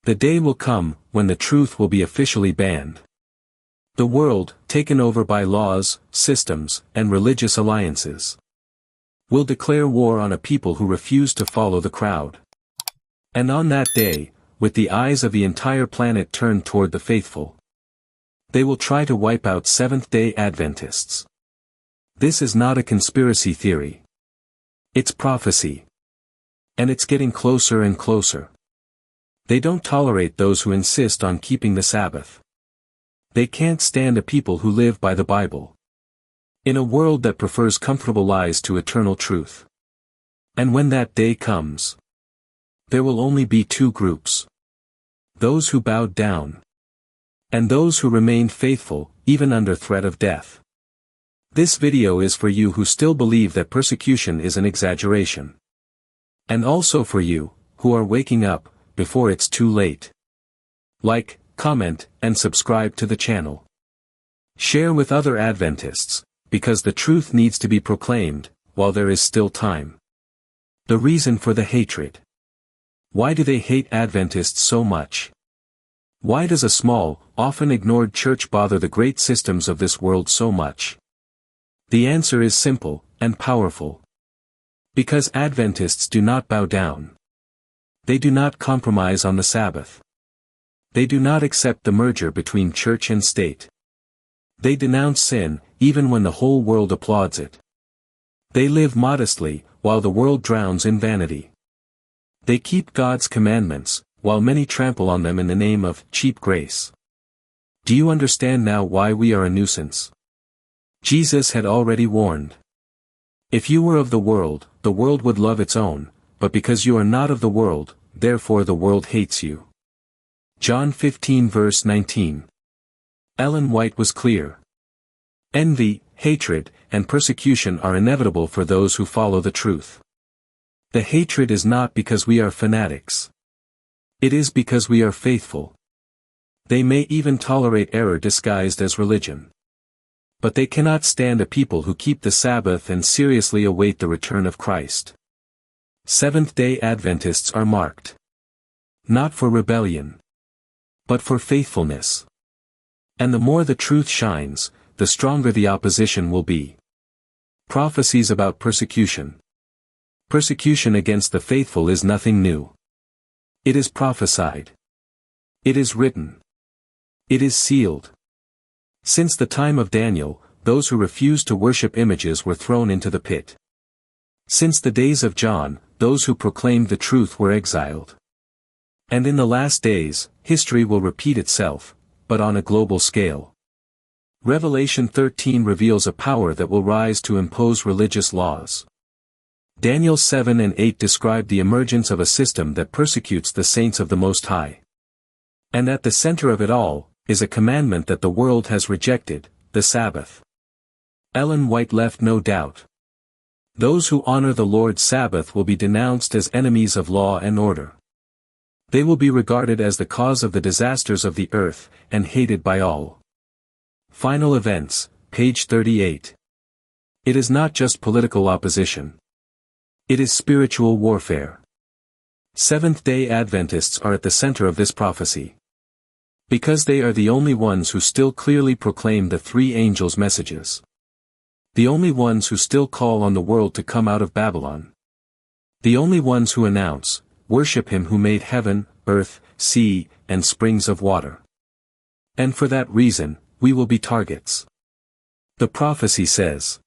The day will come, when the truth will be officially banned. The world, taken over by laws, systems, and religious alliances, will declare war on a people who refuse to follow the crowd. And on that day, with the eyes of the entire planet turned toward the faithful, they will try to wipe out Seventh-day Adventists. This is not a conspiracy theory. It's prophecy. And it's getting closer and closer. They don't tolerate those who insist on keeping the Sabbath. They can't stand a people who live by the Bible. In a world that prefers comfortable lies to eternal truth. And when that day comes, there will only be two groups. Those who bowed down, and those who remained faithful, even under threat of death. This video is for you who still believe that persecution is an exaggeration. And also for you, who are waking up, before it's too late. Like, comment, and subscribe to the channel. Share with other Adventists, because the truth needs to be proclaimed, while there is still time. The reason for the hatred. Why do they hate Adventists so much? Why does a small, often ignored church bother the great systems of this world so much? The answer is simple, and powerful. Because Adventists do not bow down. They do not compromise on the Sabbath. They do not accept the merger between church and state. They denounce sin, even when the whole world applauds it. They live modestly, while the world drowns in vanity. They keep God's commandments, while many trample on them in the name of cheap grace. Do you understand now why we are a nuisance? Jesus had already warned. If you were of the world would love its own, but because you are not of the world, therefore the world hates you. John 15 verse 19. Ellen White was clear. Envy, hatred, and persecution are inevitable for those who follow the truth. The hatred is not because we are fanatics. It is because we are faithful. They may even tolerate error disguised as religion. But they cannot stand a people who keep the Sabbath and seriously await the return of Christ. Seventh-day Adventists are marked. Not for rebellion, but for faithfulness. And the more the truth shines, the stronger the opposition will be. Prophecies about persecution. Persecution against the faithful is nothing new. It is prophesied. It is written. It is sealed. Since the time of Daniel, those who refused to worship images were thrown into the pit. Since the days of John, those who proclaimed the truth were exiled. And in the last days, history will repeat itself, but on a global scale. Revelation 13 reveals a power that will rise to impose religious laws. Daniel 7 and 8 describe the emergence of a system that persecutes the saints of the Most High. And at the center of it all, is a commandment that the world has rejected, the Sabbath. Ellen White left no doubt. Those who honor the Lord's Sabbath will be denounced as enemies of law and order. They will be regarded as the cause of the disasters of the earth, and hated by all. Final Events, page 38. It is not just political opposition. It is spiritual warfare. Seventh-day Adventists are at the center of this prophecy. Because they are the only ones who still clearly proclaim the three angels' messages. The only ones who still call on the world to come out of Babylon. The only ones who announce, worship him who made heaven, earth, sea, and springs of water. And for that reason, we will be targets. The prophecy says,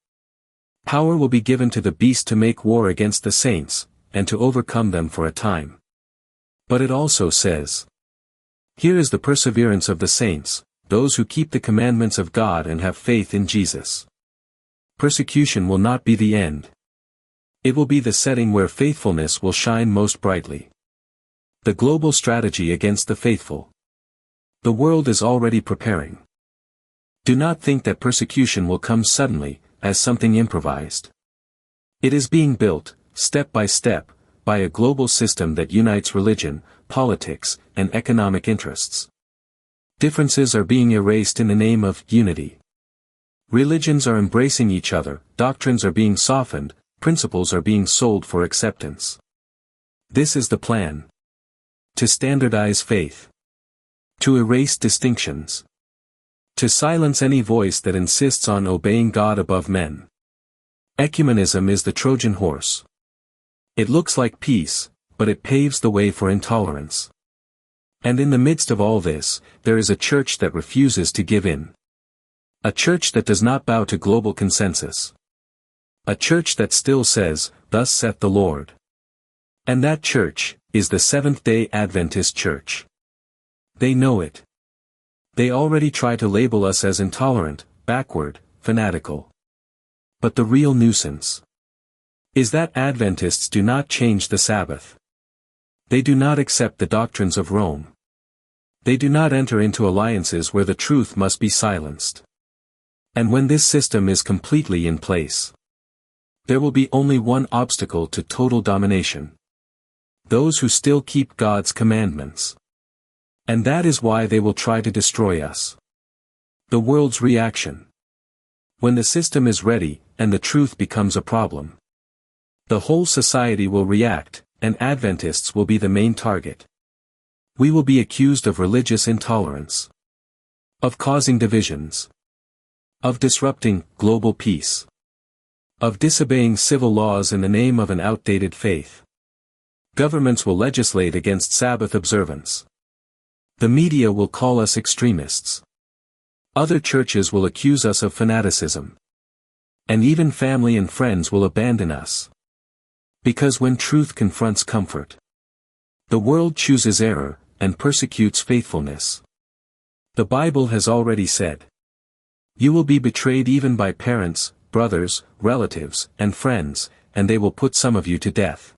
power will be given to the beast to make war against the saints, and to overcome them for a time. But it also says, here is the perseverance of the saints, those who keep the commandments of God and have faith in Jesus. Persecution will not be the end. It will be the setting where faithfulness will shine most brightly. The global strategy against the faithful. The world is already preparing. Do not think that persecution will come suddenly, as something improvised. It is being built, step by step, by a global system that unites religion, politics, and economic interests. Differences are being erased in the name of unity. Religions are embracing each other, doctrines are being softened, principles are being sold for acceptance. This is the plan. To standardize faith. To erase distinctions. To silence any voice that insists on obeying God above men. Ecumenism is the Trojan horse. It looks like peace, but it paves the way for intolerance. And in the midst of all this, there is a church that refuses to give in. A church that does not bow to global consensus. A church that still says, "Thus saith the Lord." And that church is the Seventh-day Adventist Church. They know it. They already try to label us as intolerant, backward, fanatical. But the real nuisance is that Adventists do not change the Sabbath. They do not accept the doctrines of Rome. They do not enter into alliances where the truth must be silenced. And when this system is completely in place, there will be only one obstacle to total domination. Those who still keep God's commandments. And that is why they will try to destroy us. The world's reaction. When the system is ready, and the truth becomes a problem, the whole society will react, and Adventists will be the main target. We will be accused of religious intolerance. Of causing divisions. Of disrupting global peace. Of disobeying civil laws in the name of an outdated faith. Governments will legislate against Sabbath observance. The media will call us extremists. Other churches will accuse us of fanaticism. And even family and friends will abandon us. Because when truth confronts comfort, the world chooses error, and persecutes faithfulness. The Bible has already said, "You will be betrayed even by parents, brothers, relatives, and friends, and they will put some of you to death."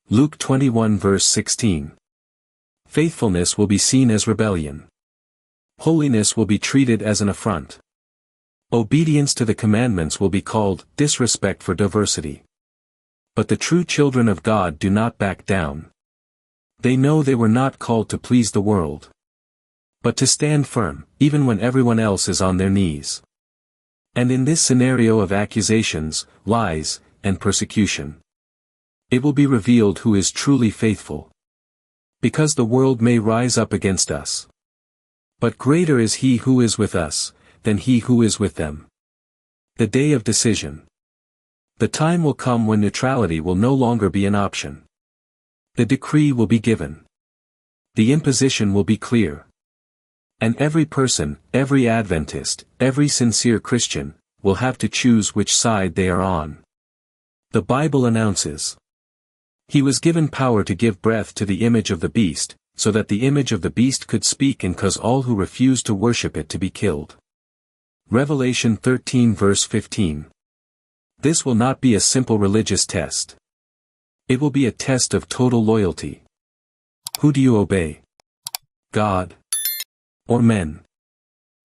Luke 21 verse 16. Faithfulness will be seen as rebellion. Holiness will be treated as an affront. Obedience to the commandments will be called disrespect for diversity. But the true children of God do not back down. They know they were not called to please the world, but to stand firm, even when everyone else is on their knees. And in this scenario of accusations, lies, and persecution, it will be revealed who is truly faithful. Because the world may rise up against us. But greater is he who is with us, than he who is with them. The day of decision. The time will come when neutrality will no longer be an option. The decree will be given. The imposition will be clear. And every person, every Adventist, every sincere Christian, will have to choose which side they are on. The Bible announces, "He was given power to give breath to the image of the beast, so that the image of the beast could speak and cause all who refuse to worship it to be killed." Revelation 13 verse 15. This will not be a simple religious test. It will be a test of total loyalty. Who do you obey? God? Or men?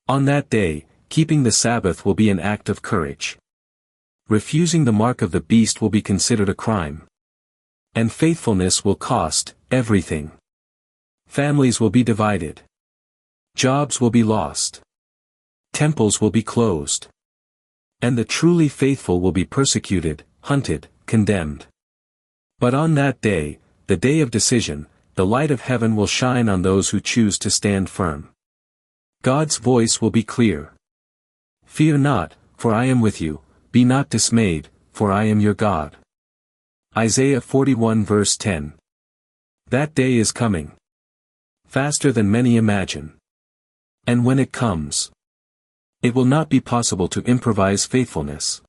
On that day, keeping the Sabbath will be an act of courage. Refusing the mark of the beast will be considered a crime. And faithfulness will cost everything. Families will be divided. Jobs will be lost. Temples will be closed. And the truly faithful will be persecuted, hunted, condemned. But on that day, the day of decision, the light of heaven will shine on those who choose to stand firm. God's voice will be clear. "Fear not, for I am with you, be not dismayed, for I am your God." Isaiah 41 verse 10. That day is coming. Faster than many imagine. And when it comes, it will not be possible to improvise faithfulness.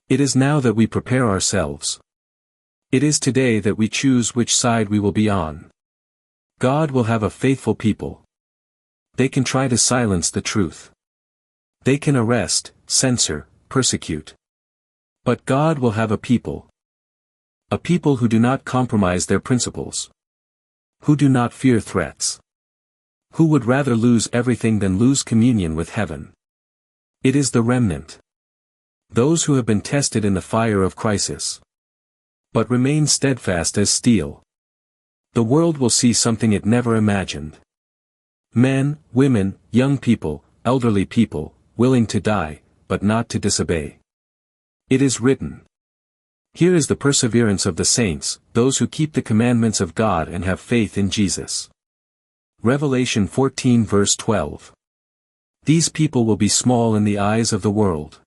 It is now that we prepare ourselves. It is today that we choose which side we will be on. God will have a faithful people. They can try to silence the truth. They can arrest, censor, persecute. But God will have a people. A people who do not compromise their principles. Who do not fear threats. Who would rather lose everything than lose communion with heaven. It is the remnant. Those who have been tested in the fire of crisis, but remain steadfast as steel. The world will see something it never imagined. Men, women, young people, elderly people, willing to die, but not to disobey. It is written. Here is the perseverance of the saints, those who keep the commandments of God and have faith in Jesus. Revelation 14 verse 12. These people will be small in the eyes of the world.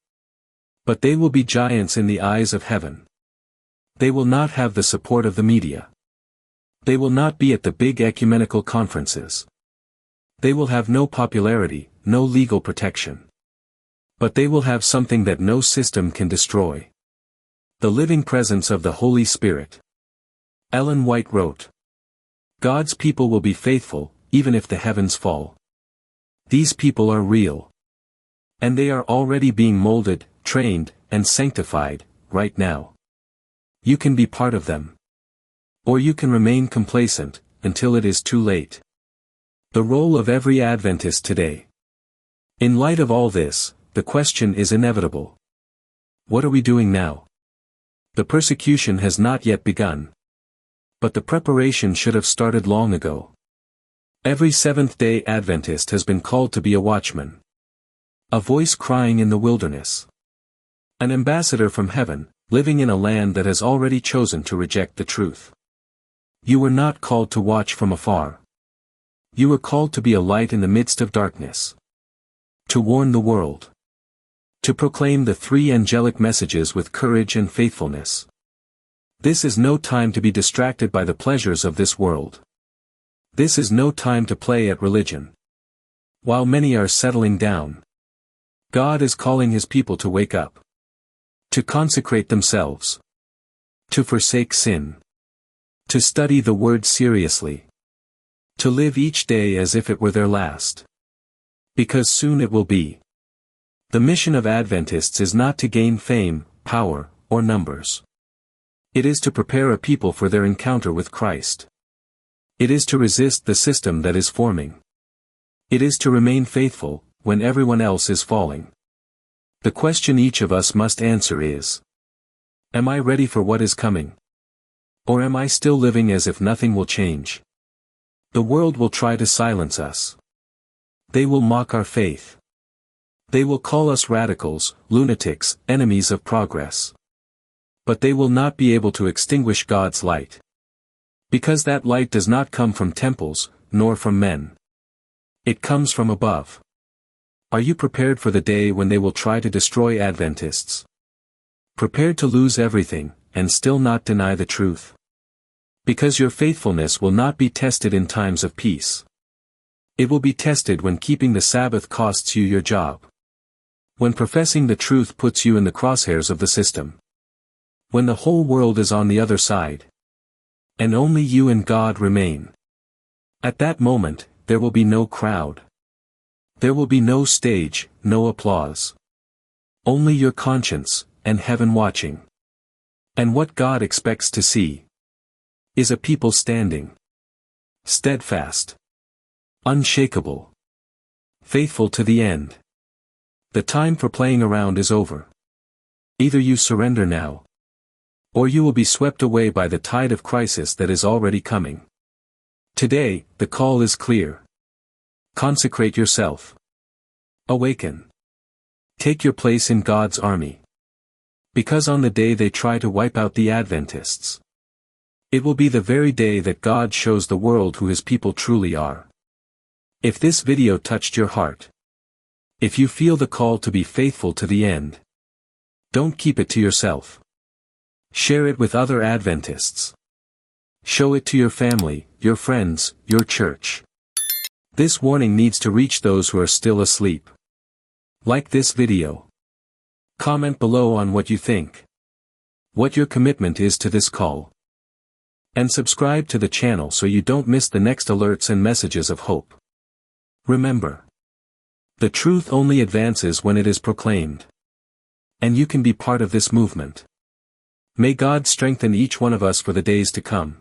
But they will be giants in the eyes of heaven. They will not have the support of the media. They will not be at the big ecumenical conferences. They will have no popularity, no legal protection. But they will have something that no system can destroy. The living presence of the Holy Spirit. Ellen White wrote, "God's people will be faithful, even if the heavens fall." These people are real. And they are already being molded, trained, and sanctified, right now. You can be part of them. Or you can remain complacent, until it is too late. The role of every Adventist today. In light of all this, the question is inevitable. What are we doing now? The persecution has not yet begun. But the preparation should have started long ago. Every Seventh-day Adventist has been called to be a watchman. A voice crying in the wilderness. An ambassador from heaven, living in a land that has already chosen to reject the truth. You were not called to watch from afar. You were called to be a light in the midst of darkness. To warn the world. To proclaim the three angelic messages with courage and faithfulness. This is no time to be distracted by the pleasures of this world. This is no time to play at religion. While many are settling down, God is calling His people to wake up. To consecrate themselves. To forsake sin. To study the Word seriously. To live each day as if it were their last. Because soon it will be. The mission of Adventists is not to gain fame, power, or numbers. It is to prepare a people for their encounter with Christ. It is to resist the system that is forming. It is to remain faithful, when everyone else is falling. The question each of us must answer is: am I ready for what is coming? Or am I still living as if nothing will change? The world will try to silence us. They will mock our faith. They will call us radicals, lunatics, enemies of progress. But they will not be able to extinguish God's light. Because that light does not come from temples, nor from men. It comes from above. Are you prepared for the day when they will try to destroy Adventists? Prepared to lose everything, and still not deny the truth? Because your faithfulness will not be tested in times of peace. It will be tested when keeping the Sabbath costs you your job. When professing the truth puts you in the crosshairs of the system. When the whole world is on the other side. And only you and God remain. At that moment, there will be no crowd. There will be no stage, no applause. Only your conscience, and heaven watching. And what God expects to see is a people standing. Steadfast. Unshakable. Faithful to the end. The time for playing around is over. Either you surrender now, or you will be swept away by the tide of crisis that is already coming. Today, the call is clear. Consecrate yourself. Awaken. Take your place in God's army. Because on the day they try to wipe out the Adventists, it will be the very day that God shows the world who His people truly are. If this video touched your heart, if you feel the call to be faithful to the end, don't keep it to yourself. Share it with other Adventists. Show it to your family, your friends, your church. This warning needs to reach those who are still asleep. Like this video. Comment below on what you think. What your commitment is to this call. And subscribe to the channel so you don't miss the next alerts and messages of hope. Remember, the truth only advances when it is proclaimed. And you can be part of this movement. May God strengthen each one of us for the days to come.